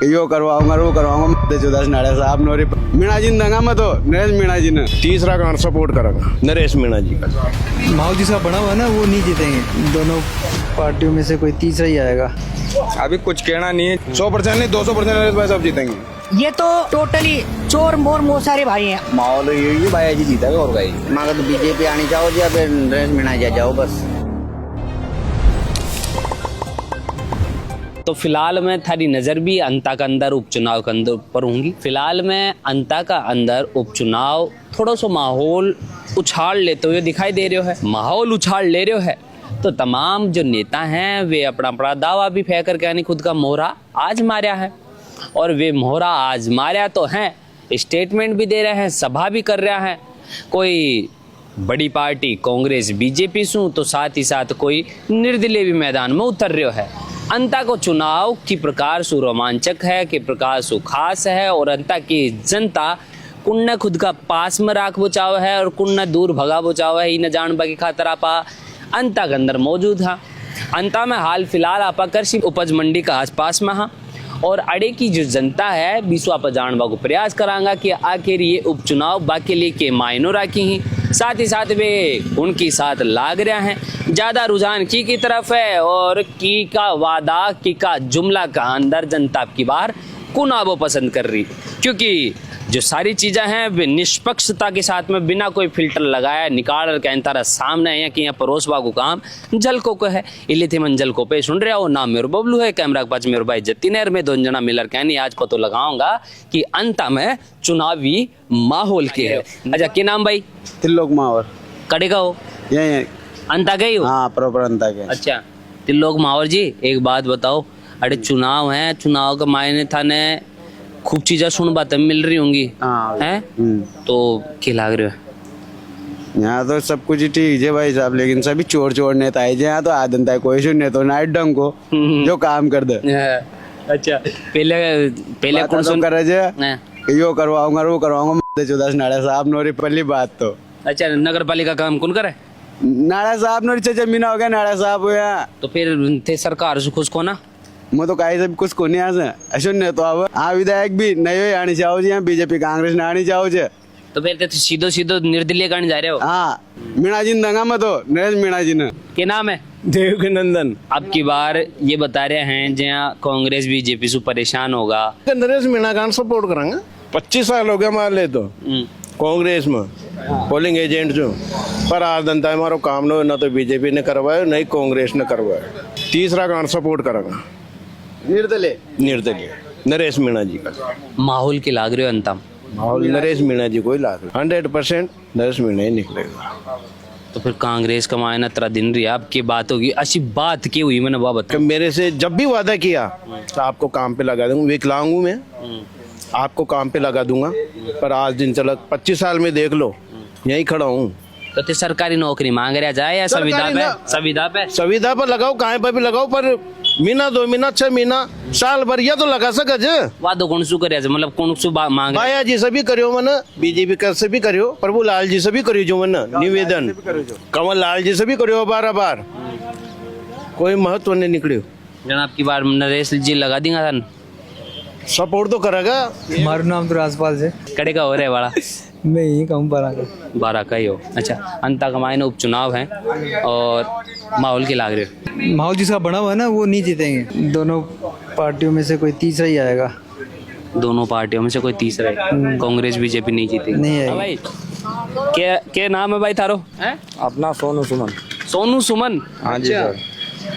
यो करवाऊंगा वो करवाऊंगा चौदह नाड़े साहब नोरी मीणा जी दंगा मत हो नरेश मीणा जी ने तीसरा कौन सपोर्ट करेगा नरेश मीणा जी का। माहौल जिसका बना हुआ है ना वो नहीं जीतेंगे, दोनों पार्टियों में से कोई तीसरा ही आएगा। अभी कुछ कहना नहीं है, 100% नहीं 200% नरेश भाई साहब जीतेंगे। ये तो टोटली चोर मोर बहुत सारे भाई हैं। माहौल ये भाई जी जीता और भाई मांगा तो बीजेपी आनी चाहो या फिर नरेश मीणा जी जाओ बस। तो फिलहाल मैं थारी नज़र भी अंता का अंदर उपचुनाव के अंदर पर होंगी। फिलहाल मैं अंता का अंदर उपचुनाव थोड़ा सा माहौल उछाल लेते हुए दिखाई दे रहे हो है। माहौल उछाल ले रहे हो है तो तमाम जो नेता हैं वे अपना अपना दावा भी फेंक करके यानी खुद का मोहरा आज मारा है। और वे मोहरा आज मारा तो हैं, स्टेटमेंट भी दे रहे हैं, सभा भी कर रहा है। कोई बड़ी पार्टी कांग्रेस बीजेपी सू तो साथ ही साथ कोई निर्दलीय भी मैदान में उतर रहे है। अंता को चुनाव की प्रकार सु रोमांचक है, कि प्रकार सु खास है और अंता की जनता कुन्न खुद का पास में राख बचाव है और कुन्न दूर भगा बचाव है। न जान बाकी खातर आपा अंता के अंदर मौजूद है। अंता में हाल फिलहाल आपा कृषि उपज मंडी का आसपास में हाँ और अड़े की जो जनता है बीसवा पर जानवा को प्रयास करांगा कि आखिर ये उपचुनाव बाकी लिए के मायनों राखी ही, साथ ही साथ वे उनकी साथ लाग रहे हैं। ज़्यादा रुझान की तरफ है और की का वादा की का जुमला का अंदर जनता की बार कुनाबो पसंद कर रही, क्योंकि जो सारी चीज़ें हैं वे निष्पक्षता के साथ में बिना कोई फिल्टर लगाया निकाल के अंतारा सामने है कि यहाँ परोसवा को काम झलको को है। इले थे मन झलको पे सुन रहे हो। नाम मेरे बबलू है, कैमरा के पास मेरे भाई जत्ती नहर में दोन जना मिलर कहनी आज पतो लगाऊंगा कि अंता में चुनावी माहौल के है। अच्छा के नाम भाई? तिल्लोक माहौल कड़े का हो यही अंता गई हो? हाँ प्रॉपर अंता के। अच्छा तिल्लोक माहौल जी एक बात बताओ, अरे चुनाव है, चुनाव का मायने था ने खूब चीजें सुन बातें मिल रही होंगी हैं तो क्या लाग रहे हो? यहाँ तो सब कुछ ही ठीक है भाई साहब, लेकिन सभी चोर चोर नेता है यहाँ तो आदत है कोई सुनने तो नाइट डंग को जो काम कर दे। अच्छा पहले कौन सुन कर रहे यो करवाऊंगा वो करवाऊंगा चौदह नाड़ा साहब नोरी पहली बात तो। अच्छा नगर पालिका काम कौन करे? नाड़ा साहब नोरी चाचा मीना हो गया नाड़ा साहब हो या तो फिर थे सरकार से खुश को ना मैं तो कहीं सब कुछ को नहीं आ सुनने तो अब हाँ विधायक भी नहीं आनी चाहो जी बीजेपी कांग्रेस ने आनी चाहो जी तो फिर सीधो सीधो निर्दलीय करने जा रहे हो? हाँ मीणा जी दंगा मत हो नरेश मीणा जी ने क्या नाम है? देवकीनंदन। अब की बार ये बता रहे हैं जहाँ कांग्रेस बीजेपी से परेशान होगा नरेश मीणा का सपोर्ट करेंगे। 25 साल हो गया मान ले तो कांग्रेस में पोलिंग एजेंट जो पर आज जनता हमारा काम ना तो बीजेपी ने करवाया नहीं कांग्रेस ने करवाया। तीसरा कौन सपोर्ट करेगा निर्दलीय नरेश मीणा जी का। माहौल के लाग रहे हो अंतम? माहौल नरेश मीणा जी को ही लाग 100% नरेश मीणा ही निकलेगा। तो फिर कांग्रेस का मायना तेरा दिन रही आपकी बात होगी अच्छी बात की हुई मैंने बाबत मेरे से जब भी वादा किया तो आपको काम पे लगा दूंगा, विकलांग हूँ मैं आपको काम पे लगा दूंगा, पर आज दिन चला 25 साल में देख लो यही खड़ा हूँ। तो ते सरकारी नौकरी मांग रहा जाए या संविदा पे लगाओ कहाँ पर भी लगाओ, पर महीना 2 महीना 6 महीना साल भर या तो लगा सका जे वादो कौन सु करे मतलब कौन सु मांग बाया जी से भी करियो मन बीजेपी का से भी करियो, प्रभु लाल जी से भी करियो जो मन निवेदन कमल लाल जी से भी करियो बार कोई महत्व नहीं निकलियो। जनाब की बार नरेश जी लगा देंगे सन सपोर्ट तो करेगा। हमारा नाम तो राजपाल से कड़े का हो रहा है वाला मैं यही कहूँ 12 का ही हो। अच्छा अंता का मायने उपचुनाव है और माहौल के लाग रहे माहौल जिसका बना हुआ है ना वो नहीं जीतेंगे, दोनों पार्टियों में से कोई तीसरा ही आएगा। दोनों पार्टियों में से कोई तीसरा है, कांग्रेस बीजेपी नहीं जीतेगी नहीं है भाई। क्या नाम है भाई थारो? अपना सोनू सुमन। सोनू सुमन? हाँ जी सर।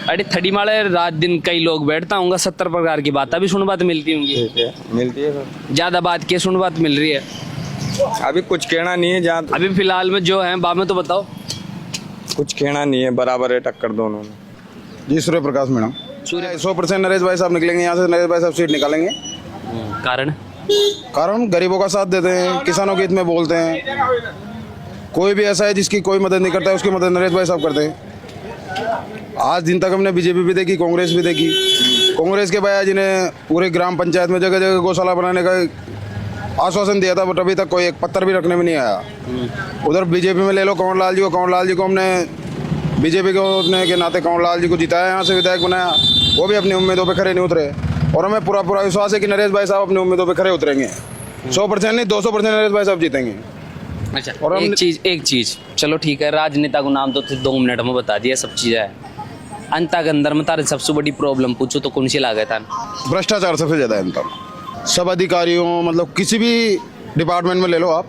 अरे थड़ी माले रात दिन कई लोग बैठता होंगे 70 प्रकार की बात अभी सुन बात मिलती होंगी। मिलती है सर। ज्यादा बात क्या सुन बात मिल रही है? अभी कुछ कहना नहीं है जहाँ अभी फिलहाल में जो है बाद में तो बताओ। कुछ कहना नहीं है, बराबर है टक्कर दोनों में। जी सूर्य प्रकाश मीणा 100% नरेश भाई साहब निकलेंगे यहाँ से, नरेश भाई साहब सीट निकालेंगे। कारण गरीबों का साथ देते हैं, किसानों के हित में बोलते हैं। कोई भी ऐसा है जिसकी कोई मदद नहीं करता है उसकी मदद नरेश भाई साहब करते हैं। आज दिन तक हमने बीजेपी भी देखी, कांग्रेस भी देखी। कांग्रेस के भैया जी ने पूरे ग्राम पंचायत में जगह जगह गौशाला बनाने का आश्वासन दिया था, बट अभी तक कोई एक पत्थर भी रखने में नहीं आया। उधर बीजेपी में ले लो कंवर लाल जी को हमने बीजेपी के नाते कंवर लाल जी को जिताया, यहाँ से विधायक बनाया, वो भी अपनी उम्मीदों पे खरे नहीं उतरे। और हमें पूरा पूरा विश्वास है कि नरेश भाई साहब अपने उम्मीदों पे खरे उतरेंगे। 100% नहीं 200% नरेश भाई साहब जीतेंगे। अच्छा और हम- एक चीज चलो ठीक है, राजनेता को नाम तो 2 मिनट में बता दिया, सब चीज़ है। अंता के अंदर में तारे सबसे बड़ी प्रॉब्लम पूछो तो कौन सी लागत है? भ्रष्टाचार सबसे ज़्यादा है इनका। सब अधिकारियों मतलब किसी भी डिपार्टमेंट में ले लो आप,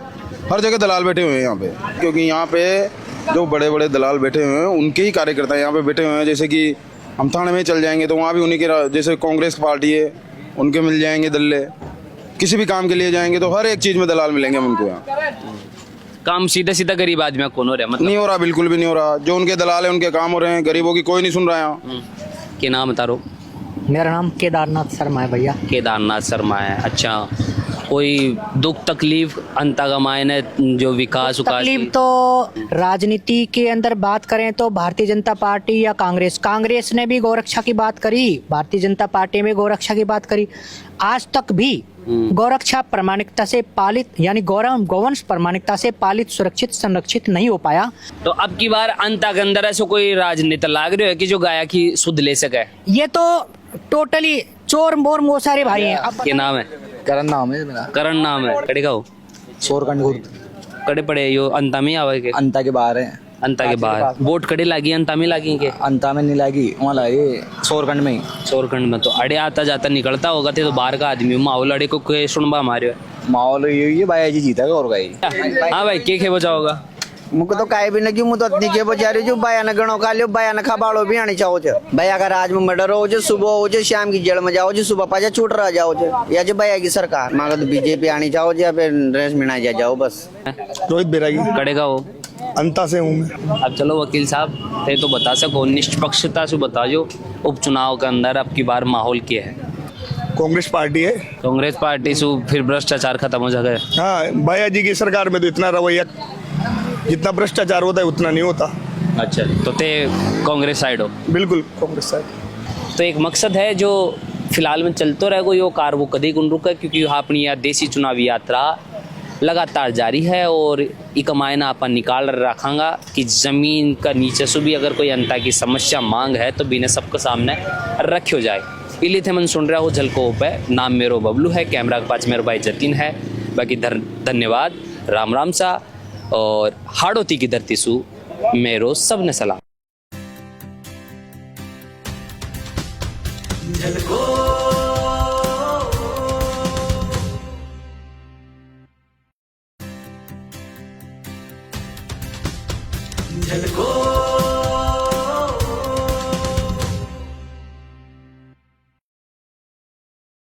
हर जगह दलाल बैठे हुए हैं यहाँ पे। क्योंकि यहाँ पे जो बड़े बड़े दलाल बैठे हुए हैं उनके ही कार्यकर्ता यहाँ पे बैठे हुए हैं। जैसे कि हम थाने में चल जाएंगे तो वहाँ भी उन्हीं के, जैसे कांग्रेस पार्टी है उनके मिल जाएंगे दल्ले। किसी भी काम के लिए जाएंगे तो हर एक चीज़ में दलाल मिलेंगे हम उनको यहाँ। काम सीधा सीधा गरीब आदमी कौन हो रहा है? मतलब नहीं हो रहा, बिल्कुल भी नहीं हो रहा। जो उनके दलाल है उनके काम हो रहे हैं, गरीबों की कोई नहीं सुन रहा है यहाँ। के नाम बता रो? मेरा नाम केदारनाथ शर्मा है भैया। केदारनाथ शर्मा है। अच्छा, कोई दुख तकलीफ अंता का मायने जो विकास तकलीफ तो राजनीति के अंदर बात करें तो भारतीय जनता पार्टी या कांग्रेस ने भी गौरक्षा की बात करी, भारतीय जनता पार्टी में गौरक्षा की बात करी। आज तक भी गौरक्षा प्रामाणिकता से पालित यानी गौवंश प्रामाणिकता से पालित, सुरक्षित, संरक्षित नहीं हो पाया। तो अब की बार अंता के अंदर ऐसा कोई राजनेता लाग रहे हो कि जो गाया की सुध ले सके? ये तो टोटली चोर मोर मोसारे भाई हैं। अब के नाम है? करण नाम है मेरा। करण नाम है। कड़े का हो? सोरकंड गुर्द कड़े पड़े यो अंता में आवे के? अंता के बाहर है। अंता के बाहर वोट कड़े लागी, अंता में लागी के? अंता में नहीं लगी, वहाँ लगी सोरकंड में ही। सोरखंड में तो अड़े आता जाता निकलता होगा थे तो बाहर का आदमी माहौल अड़े को सुनबा मारे। माहौल ये भाई जी जीता और गई। हाँ भाई के बचा होगा? मुझको तो काहे भी नहीं, मुझे तो इतनी के बचा रही जो बया न गणो का लियो, बया न खबाड़ो भी आनी चाहो छे। भैया का राज में मर्डर हो जो, सुबह हो जो, शाम की जेल में जाओ जो, सुबह पाजा छूट रहा जाओ जो, या जो भैया की सरकार मांगे तो बीजेपी आनी चाहो जो, या फिर रेस मिना जाओ बस। रोहित बैरागी कड़े का हो? अंता से हूँ मैं। अब चलो वकील साहब थे तो बता सको, निष्पक्षता से बता जो उपचुनाव के अंदर अब की बार माहौल क्या है? कांग्रेस पार्टी है। कांग्रेस पार्टी से फिर भ्रष्टाचार खत्म हो जाएगा? हाँ, भैया जी की सरकार में तो इतना रवैया, जितना भ्रष्टाचार होता है उतना नहीं होता। अच्छा, तो ते कांग्रेस साइड हो? बिल्कुल कांग्रेस साइड। तो एक मकसद है जो फिलहाल में चलते रहेगा, यो कार वो कभी गुण रुका, क्योंकि अपनी यह देसी चुनावी यात्रा लगातार जारी है और एक मायना अपन निकाल रखांगा कि जमीन का नीचे से भी अगर कोई अंता की समस्या मांग है तो बिना सबके सामने रखियो जाए। इली थे मन सुन रहा हो झलको पे। नाम मेरो बबलू है, कैमरा के पास मेरा भाई जतिन है। बाकी धन्यवाद, राम राम सा और हाड़ोती की धरती सु मेरो सबने सलाम।